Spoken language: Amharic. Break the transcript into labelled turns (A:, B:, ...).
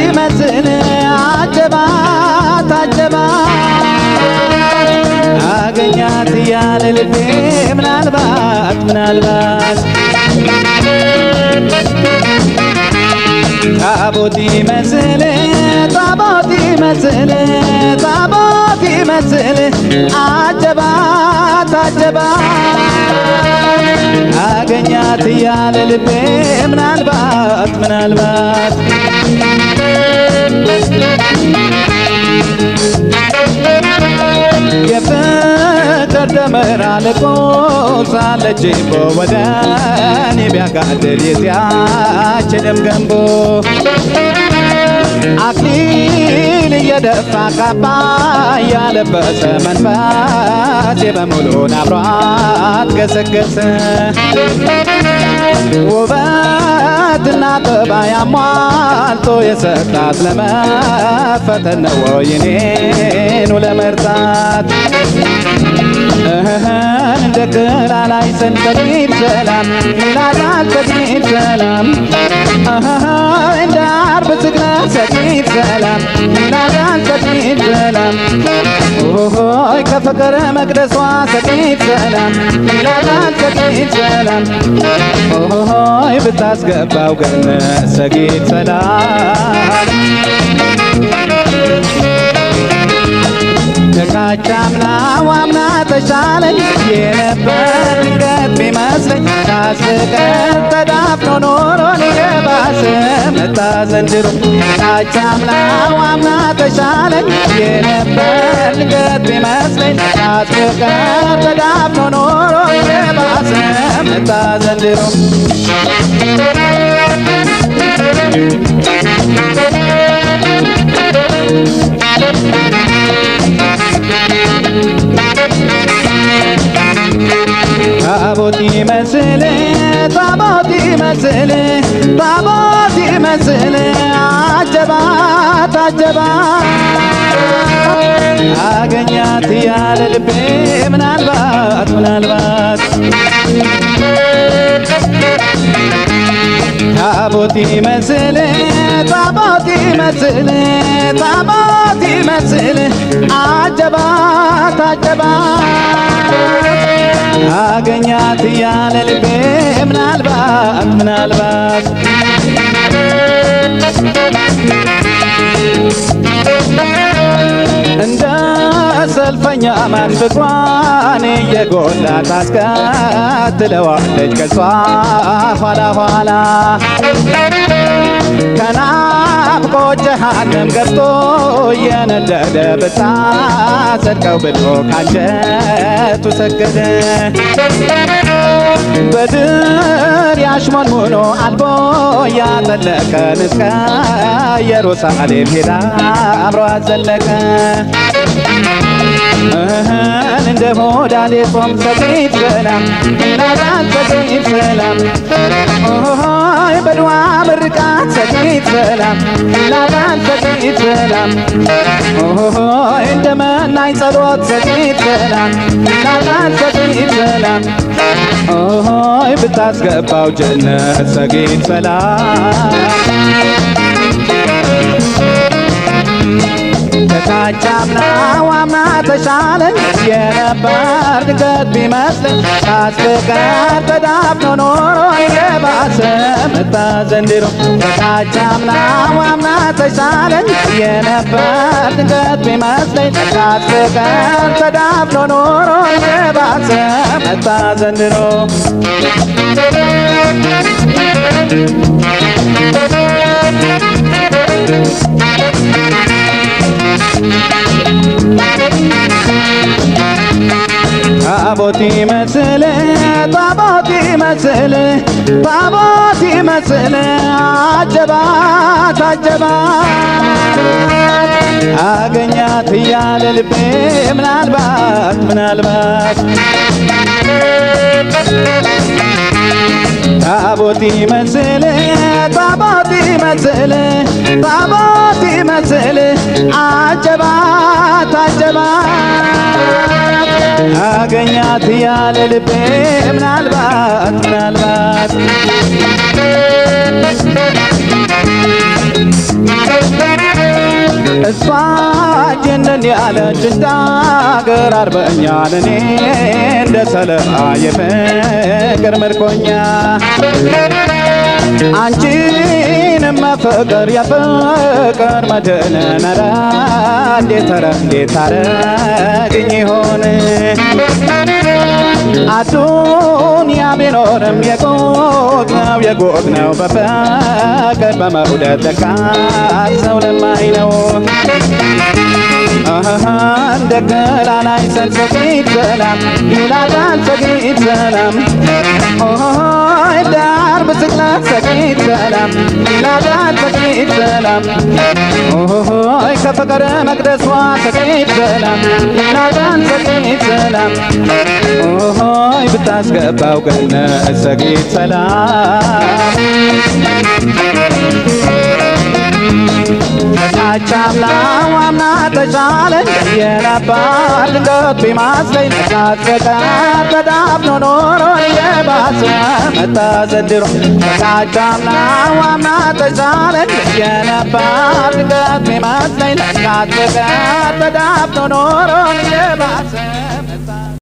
A: ይመስል አጀባት አጀባት አገኛት እያለ ልቤ ምናልባት ምናልባት ታቦት ይመስል ታቦት ይመስል ታቦት ይመስል አጀባት አጀባት አገኛት እያለ ልቤ ምናልባት ምናልባት የፍቅር ደመራ ለቆሳለች በወደኔ ቢያጋድል የዚያች ደም ገንቦ አክሊል እየደፋ ካባ ያለበሰ መንፈሴ በሙሉን አብሯት ገሰገሰ ውበትና ጠባይ አሟልቶ የሰጣት ለመፈተን ነው እኔኑ ለመርታት እንደ ቅላ ላይ ሰንሰለት ሰላም ይላታል ሰጊድ ሰላም እንደ አርብ ስግደት ሰጊድ ሰላም ይላታል ሰጊድ ሰላም ሆይ ከፍቅር መቅደሷ ሰጊድ ሰላም ይላታል ሰጊድ ሰላም ሆይ ብታስገባው ገነት ሰጊድ ሰላም ተካቻምናው አምና ተሻለኝ የነበር ድንገት ቢመስለኝ ታስቀር ተዳፍኖ ኖሮን የባሰ መጣ ዘንድሮ ተካቻምናው አምና ተሻለኝ የነበር ድንገት ቢመስለኝ ታስቀር ተዳፍኖ ኖሮን የባሰ መጣ ዘንድሮ ታቦት ይመስል ታቦት ይመስል ታቦት ይመስል አጀባት አጀባት አገኛት ያለ ልቤ ምናልባት ምናልባት ታቦት ይመስል ታቦት ይመስል ታቦት ይመስል አጀባት አጀባት አገኛት ያለ ልቤ ምናልባት ምናልባት እንደ ሰልፈኛ ማን ፍቅሯን እየጎላ ታስከትለዋለች ከሷ ኋላ ኋላ ከናፍቆት ጀሃነም ገብቶ እየነደደ ብታጸድቀው ብሎ ካንጀቱ ሰገደ በድር ያሽሞንሙኖ አልቦ ያጠለቀን እስከ ኢየሩሳሌም ሄዳ አብሮ አዘለቀ እንደ ሞዳሌ ጾም ሰጊድ ሰላም ናዛት ሰጊድ ሰላም ሆይ በድዋ ምርቃት ሰጊድ ሰላም ናዛት ሰጊድ ሰላም ሆይ እንደ መናኝ ጸሎት ሰጊድ ሰላም ናዛት ሰጊድ ሰላም ሆይ ብታስገባው ጀነት ሰጊድ ሰላም ተካቻምናው አምና ተሻለኝ የነበር ድንገት ቢመስለኝ ታስፍቅር ተዳፍኖ ኖሮ የባሰ መጣ ዘንድሮ ተካቻምናው አምና ተሻለኝ የነበር ድንገት ቢመስለኝ ታስፍቅር ተዳፍኖ ኖሮ የባሰ መጣ ዘንድሮ ታቦት ይመስል ታቦት ይመስል ታቦት ይመስል አጀባት አጀባት አገኛት እያለ ልቤ ምናልባት ምናልባት ታቦት ይመስል ታቦት ይመስል ታቦት ይመስል አጀባት አጀባት አገኛት ያለ ልቤ ምናልባት ምናልባት እሷ ጀነን ያለች እንዳገር አርበኛን እኔ እንደ ሰለባ የፍቅር ምርኮኛ አንቺንም መፈቀር የፍቅር መድህንን ኧረ እንዴት አረግኝ ይሆን አዱንያ ቢኖርም የጎጥ ነው በፍቅር በመውደድ ለካ ሰው ለማኝ ነው እንደ ገላላይ ሰግድ ሰላም ይላታል ሰግድ ሰላም ዳር ብስቅላት ሰግድ ሰላም ይላታል ሰግድ ሰላም ከፍቅር መቅደሷ ሰግድ ሰላም ይላታል ሰግድ ሰላም ብታስገባው ገነት ሰግድ ሰላም ተቻቻምናው አምና ተቻለኝ የነበር ድንገት ቢመስለኝ ተሳቀቀር ተዳፍኖ ኖሮ የባሰ መጣ ዘንድሮ ተቻቻምናው አምና ተቻለኝ የነበር ድንገት ቢመስለኝ ተሳቀቀር ተዳፍኖ ኖሮ የባሰ